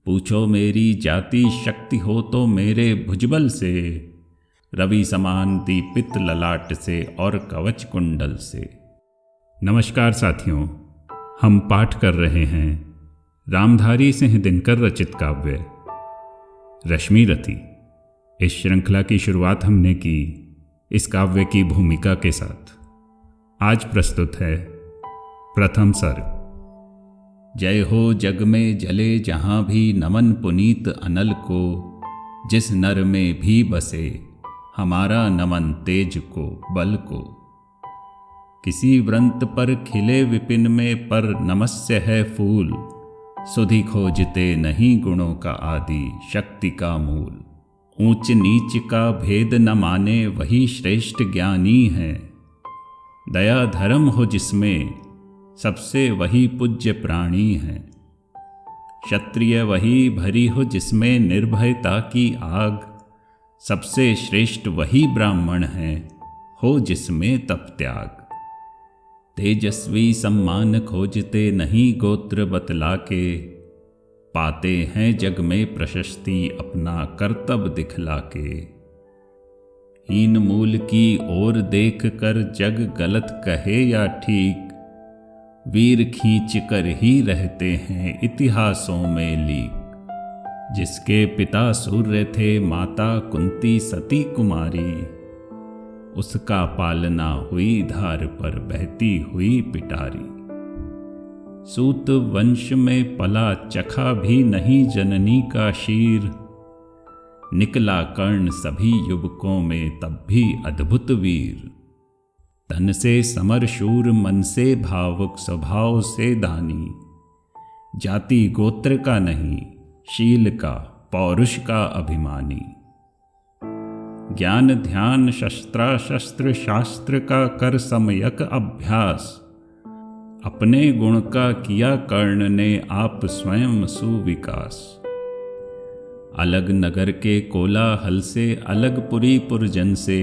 पूछो मेरी जाति शक्ति हो तो मेरे भुजबल से, रवि समान दीपित ललाट से और कवच कुंडल से। नमस्कार साथियों, हम पाठ कर रहे हैं रामधारी सिंह दिनकर रचित काव्य रश्मि रथी। इस श्रृंखला की शुरुआत हमने की इस काव्य की भूमिका के साथ। आज प्रस्तुत है प्रथम सर्ग। जय हो जग में जले जहाँ भी नमन पुनीत अनल को, जिस नर में भी बसे हमारा नमन तेज को बल को। किसी व्रंत पर खिले विपिन में पर नमस्य है फूल, सुधि खोजते नहीं गुणों का आदि शक्ति का मूल। ऊंच नीच का भेद न माने वही श्रेष्ठ ज्ञानी है, दया धर्म हो जिसमें सबसे वही पूज्य प्राणी है। क्षत्रिय वही भरी हो जिसमें निर्भयता की आग, सबसे श्रेष्ठ वही ब्राह्मण है हो जिसमें तप त्याग। तेजस्वी सम्मान खोजते नहीं गोत्र बतला के, पाते हैं जग में प्रशस्ति अपना कर्तव्य दिखला के। हीन मूल की ओर देख कर जग गलत कहे या ठीक, वीर खींच कर ही रहते हैं इतिहासों में लीक। जिसके पिता सूर्य थे माता कुंती सती कुमारी, उसका पालना हुई धार पर बहती हुई पिटारी। सूत वंश में पला चखा भी नहीं जननी का शीर, निकला कर्ण सभी युवकों में तब भी अद्भुत वीर। तन से समर शूर मन से भावुक स्वभाव से दानी, जाति गोत्र का नहीं शील का पौरुष का अभिमानी। ज्ञान ध्यान शस्त्र शास्त्र का कर सम्यक अभ्यास, अपने गुण का किया कर्ण ने आप स्वयं सुविकास। अलग नगर के कोलाहल से अलग पुरी पुरजन से,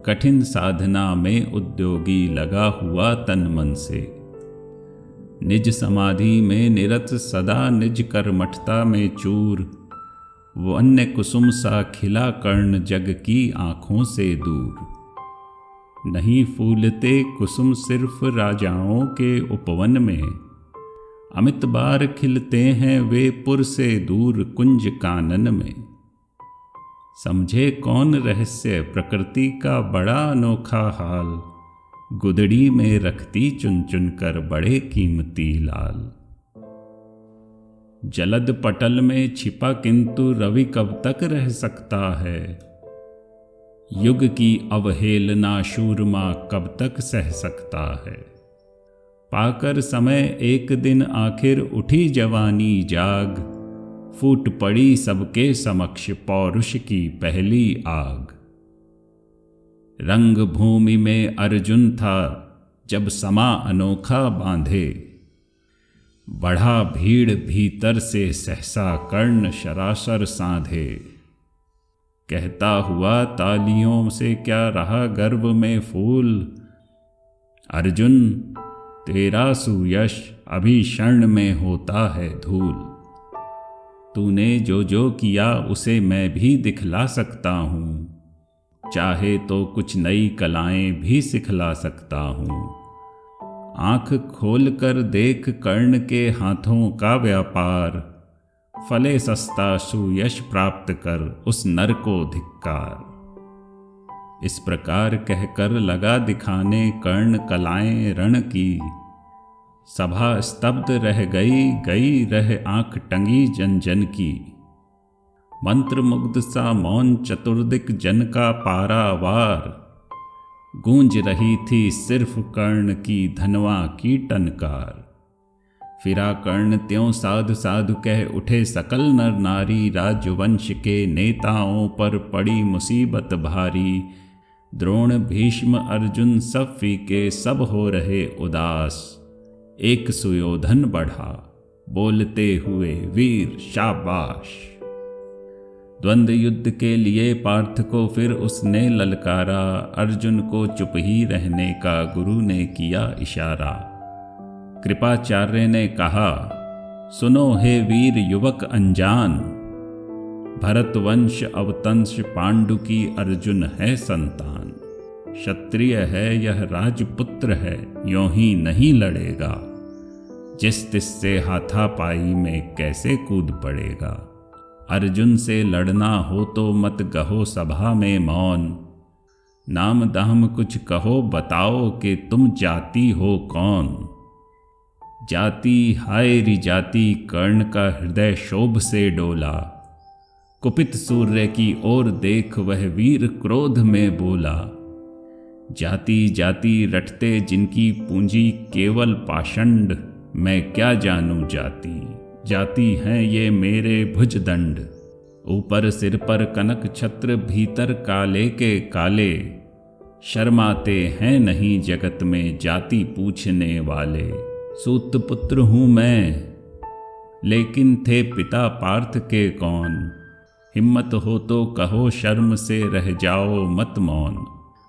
कठिन साधना में उद्योगी लगा हुआ तन मन से। निज समाधि में निरत सदा निज कर्मठता में चूर, वो अन्य कुसुम सा खिला कर्ण जग की आँखों से दूर। नहीं फूलते कुसुम सिर्फ राजाओं के उपवन में, अमित बार खिलते हैं वे पुर से दूर कुंज कानन में। समझे कौन रहस्य प्रकृति का बड़ा अनोखा हाल, गुदड़ी में रखती चुन चुन कर बड़े कीमती लाल। जलद पटल में छिपा किंतु रवि कब तक रह सकता है, युग की अवहेलना शूरमा कब तक सह सकता है। पाकर समय एक दिन आखिर उठी जवानी जाग, फूट पड़ी सबके समक्ष पौरुष की पहली आग। रंग भूमि में अर्जुन था जब समा अनोखा बांधे, बढ़ा भीड़ भीतर से सहसा कर्ण शरासर साधे। कहता हुआ तालियों से क्या रहा गर्व में फूल, अर्जुन तेरा सुयश अभी क्षण में होता है धूल। तूने जो जो किया उसे मैं भी दिखला सकता हूँ, चाहे तो कुछ नई कलाएं भी सिखला सकता हूँ। आँख खोल कर देख कर्ण के हाथों का व्यापार, फले सस्ता सुयश प्राप्त कर उस नर को धिक्कार। इस प्रकार कहकर लगा दिखाने कर्ण कलाएं रण की, सभा स्तब्ध रह गई रह आंख टंगी जन जन की। मंत्र मुग्ध सा मौन चतुर्दिक जन का पारावार, गूंज रही थी सिर्फ कर्ण की धनवा की टनकार। फिरा कर्ण त्यों साधु साधु कह उठे सकल नर नारी, राजवंश के नेताओं पर पड़ी मुसीबत भारी। द्रोण भीष्म अर्जुन सब फीके सब हो रहे उदास, एक सुयोधन बढ़ा बोलते हुए वीर शाबाश। द्वंद्व युद्ध के लिए पार्थ को फिर उसने ललकारा, अर्जुन को चुप ही रहने का गुरु ने किया इशारा। कृपाचार्य ने कहा सुनो हे वीर युवक अनजान, भरतवंश अवतंश पांडु की अर्जुन है संतान। क्षत्रिय है यह राजपुत्र है, यों ही नहीं लड़ेगा, जिस तिससे हाथापाई में कैसे कूद पड़ेगा। अर्जुन से लड़ना हो तो मत गहो सभा में मौन, नाम दाम कुछ कहो बताओ कि तुम जाति हो कौन। जाति हाय रि जाति, कर्ण का हृदय शोभ से डोला, कुपित सूर्य की ओर देख वह वीर क्रोध में बोला। जाति जाति रटते जिनकी पूंजी केवल पाषंड, मैं क्या जानूं जाति, जाति हैं ये मेरे भुजदंड। ऊपर सिर पर कनक छत्र, भीतर काले के काले, शर्माते हैं नहीं जगत में जाति पूछने वाले। सूत पुत्र हूँ मैं, लेकिन थे पिता पार्थ के कौन, हिम्मत हो तो कहो शर्म से रह जाओ मत मौन।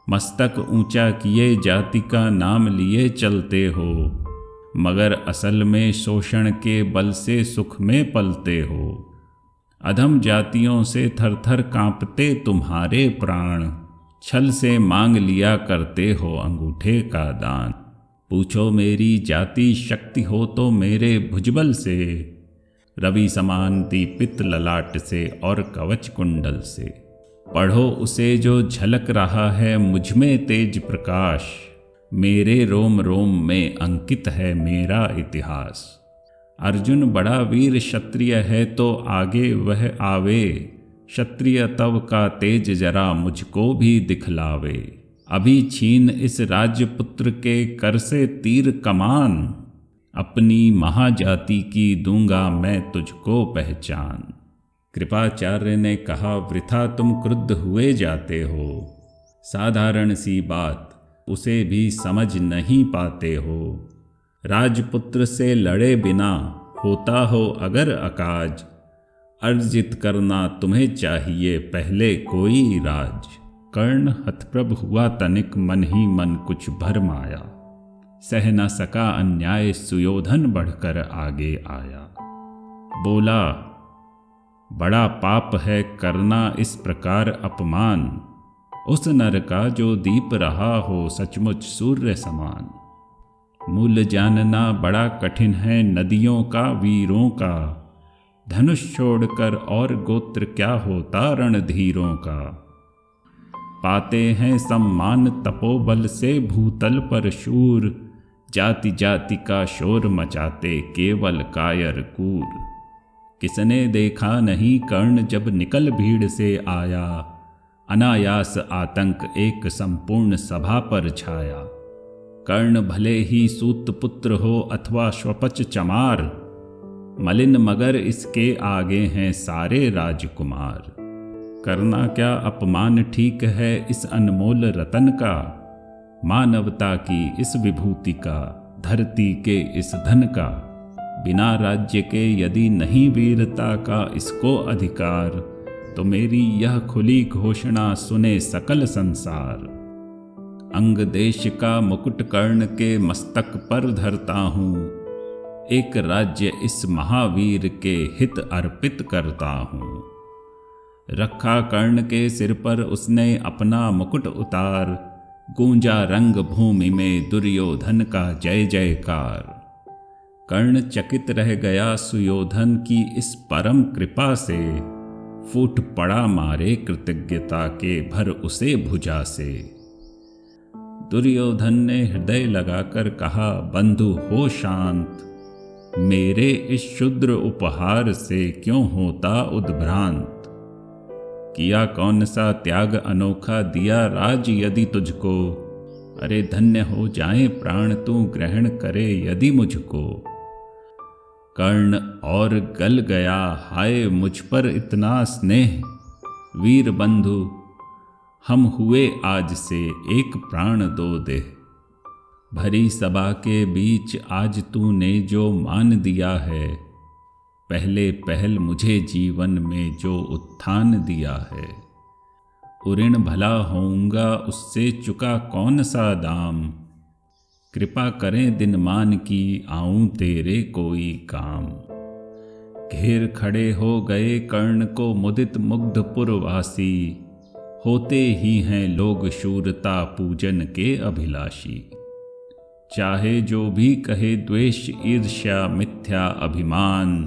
मस्तक ऊंचा किए जाति का नाम लिए चलते हो, मगर असल में शोषण के बल से सुख में पलते हो। अधम जातियों से थर थर कांपते तुम्हारे प्राण, छल से मांग लिया करते हो अंगूठे का दान। पूछो मेरी जाति शक्ति हो तो मेरे भुजबल से, रवि समान दीपित ललाट से और कवच कुंडल से। पढ़ो उसे जो झलक रहा है मुझ में तेज प्रकाश, मेरे रोम रोम में अंकित है मेरा इतिहास। अर्जुन बड़ा वीर क्षत्रिय है तो आगे वह आवे, क्षत्रिय तव का तेज जरा मुझको भी दिखलावे। अभी छीन इस राजपुत्र के कर से तीर कमान, अपनी महाजाति की दूंगा मैं तुझको पहचान। कृपाचार्य ने कहा, वृथा तुम क्रुद्ध हुए जाते हो, साधारण सी बात उसे भी समझ नहीं पाते हो। राजपुत्र से लड़े बिना होता हो अगर अकाज, अर्जित करना तुम्हें चाहिए पहले कोई राज। कर्ण हतप्रभ हुआ तनिक, मन ही मन कुछ भरम आया, सह न सका अन्याय सुयोधन बढ़कर आगे आया। बोला, बड़ा पाप है करना इस प्रकार अपमान, उस नर का जो दीप रहा हो सचमुच सूर्य समान। मूल जानना बड़ा कठिन है नदियों का वीरों का, धनुष छोड़कर और गोत्र क्या होता रणधीरों का। पाते हैं सम्मान तपोबल से भूतल पर शूर, जाति जाति का शोर मचाते केवल कायर कूर। किसने देखा नहीं कर्ण जब निकल भीड़ से आया, अनायास आतंक एक संपूर्ण सभा पर छाया। कर्ण भले ही सूत पुत्र हो अथवा स्वपच चमार, मलिन मगर इसके आगे हैं सारे राजकुमार। करना क्या अपमान ठीक है इस अनमोल रतन का, मानवता की इस विभूति का, धरती के इस धन का। बिना राज्य के यदि नहीं वीरता का इसको अधिकार, तो मेरी यह खुली घोषणा सुने सकल संसार। अंग देश का मुकुट कर्ण के मस्तक पर धरता हूँ, एक राज्य इस महावीर के हित अर्पित करता हूँ। रखा कर्ण के सिर पर उसने अपना मुकुट उतार, गूंजा रंग भूमि में दुर्योधन का जय जयकार। कर्ण चकित रह गया सुयोधन की इस परम कृपा से, फूट पड़ा मारे कृतज्ञता के भर उसे भुजा से। दुर्योधन ने हृदय लगाकर कहा, बंधु हो शांत, मेरे इस क्षुद्र उपहार से क्यों होता उद्भ्रांत। किया कौन सा त्याग अनोखा दिया राज यदि तुझको, अरे धन्य हो जाए प्राण तू ग्रहण करे यदि मुझको। कर्ण और गल गया, हाय मुझ पर इतना स्नेह, वीर बंधु हम हुए आज से एक प्राण दो दे। भरी सभा के बीच आज तूने जो मान दिया है, पहले पहल मुझे जीवन में जो उत्थान दिया है। उऋण भला होऊंगा उससे चुका कौन सा दाम, कृपा करें दिन मान की आऊं तेरे कोई काम। घेर खड़े हो गए कर्ण को मुदित मुग्ध पुरवासी, होते ही हैं लोग शूरता पूजन के अभिलाषी। चाहे जो भी कहे द्वेष ईर्ष्या मिथ्या अभिमान,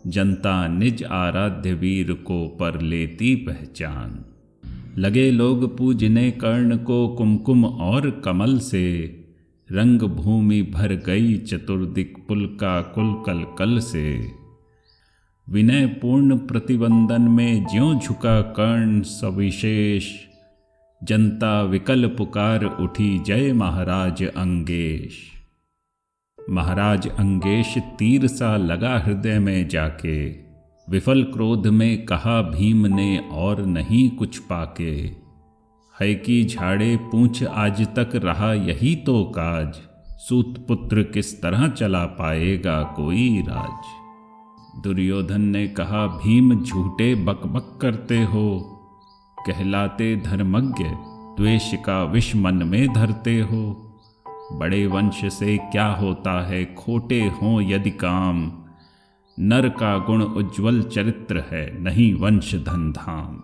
जनता निज आराध्य वीर को पर लेती पहचान। लगे लोग पूजने कर्ण को कुमकुम और कमल से, रंग भूमि भर गई चतुर्दिक पुलका कुल कल कल से। विनय पूर्ण प्रतिबंधन में ज्यों झुका कर्ण सविशेष, जनता विकल पुकार उठी जय महाराज अंगेश। महाराज अंगेश तीर सा लगा हृदय में जाके, विफल क्रोध में कहा भीम ने और नहीं कुछ पाके। है कि झाड़े पूंछ आज तक रहा यही तो काज, सूत पुत्र किस तरह चला पाएगा कोई राज। दुर्योधन ने कहा भीम झूठे बकबक करते हो, कहलाते धर्मज्ञ द्वेष का विष मन में धरते हो। बड़े वंश से क्या होता है खोटे हों यदि काम, नर का गुण उज्ज्वल चरित्र है नहीं वंश धन धाम।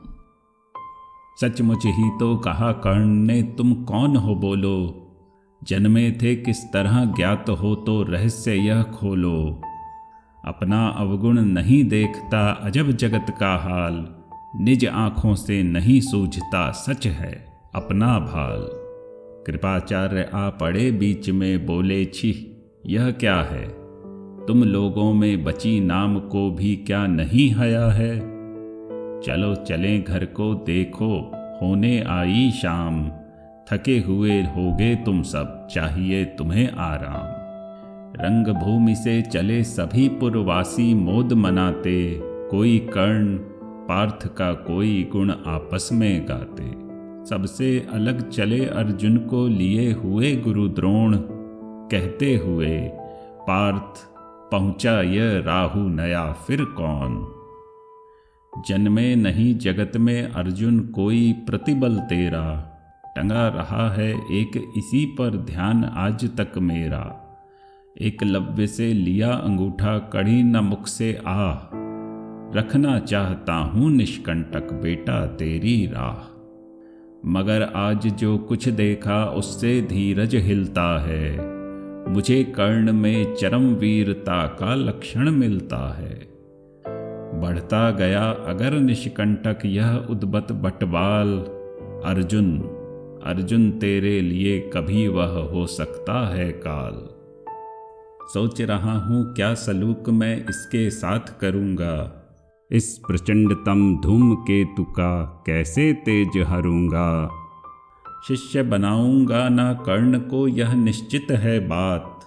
सचमुच ही तो कहा कर्ण ने तुम कौन हो बोलो, जन्मे थे किस तरह ज्ञात हो तो रहस्य यह खोलो। अपना अवगुण नहीं देखता अजब जगत का हाल, निज आँखों से नहीं सूझता सच है अपना भाल। कृपाचार्य आ पड़े बीच में बोले छी यह क्या है, तुम लोगों में बची नाम को भी क्या नहीं हया है। चलो चलें घर को देखो होने आई शाम, थके हुए होगे तुम सब चाहिए तुम्हें आराम। रंग भूमि से चले सभी पुरवासी मोद मनाते, कोई कर्ण पार्थ का कोई गुण आपस में गाते। सबसे अलग चले अर्जुन को लिए हुए गुरु द्रोण, कहते हुए पार्थ पहुँचा यह राहु नया फिर कौन। जन्मे नहीं जगत में अर्जुन कोई प्रतिबल तेरा, टंगा रहा है एक इसी पर ध्यान आज तक मेरा। एकलव्य से लिया अंगूठा कड़ी न मुख से आ, रखना चाहता हूँ निष्कंटक बेटा तेरी राह। मगर आज जो कुछ देखा उससे धीरज हिलता है, मुझे कर्ण में चरम वीरता का लक्षण मिलता है। बढ़ता गया अगर निष्कंटक यह उद्बत बटवाल, अर्जुन अर्जुन तेरे लिए कभी वह हो सकता है काल। सोच रहा हूँ क्या सलूक मैं इसके साथ करूँगा, इस प्रचंडतम धूमकेतु का कैसे तेज हरूंगा। शिष्य बनाऊंगा ना कर्ण को यह निश्चित है बात,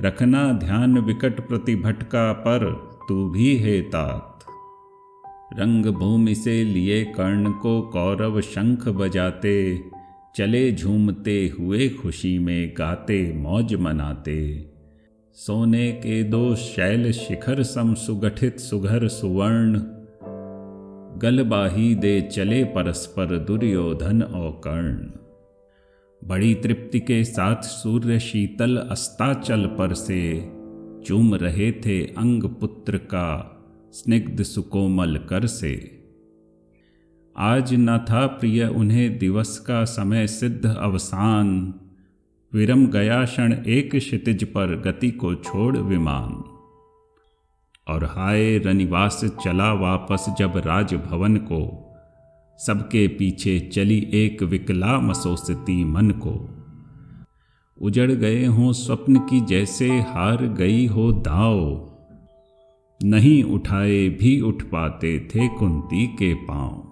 रखना ध्यान विकट प्रतिभटका पर तू भी है तात। रंग भूमि से लिए कर्ण को कौरव शंख बजाते, चले झूमते हुए खुशी में गाते मौज मनाते। सोने के दो शैल शिखर सम सुगठित सुघर सुवर्ण, गलबाही दे चले परस्पर दुर्योधन और कर्ण। बड़ी तृप्ति के साथ सूर्य शीतल अस्ताचल पर से, चूम रहे थे अंग पुत्र का स्निग्ध सुकोमल कर से। आज न था प्रिय उन्हें दिवस का समय सिद्ध अवसान, विरम गया क्षण एक क्षितिज पर गति को छोड़ विमान। और हाय रनिवास चला वापस जब राजभवन को, सबके पीछे चली एक विकला मसोसती मन को। उजड़ गए हों स्वप्न की जैसे हार गई हो दाव, नहीं उठाए भी उठ पाते थे कुंती के पांव।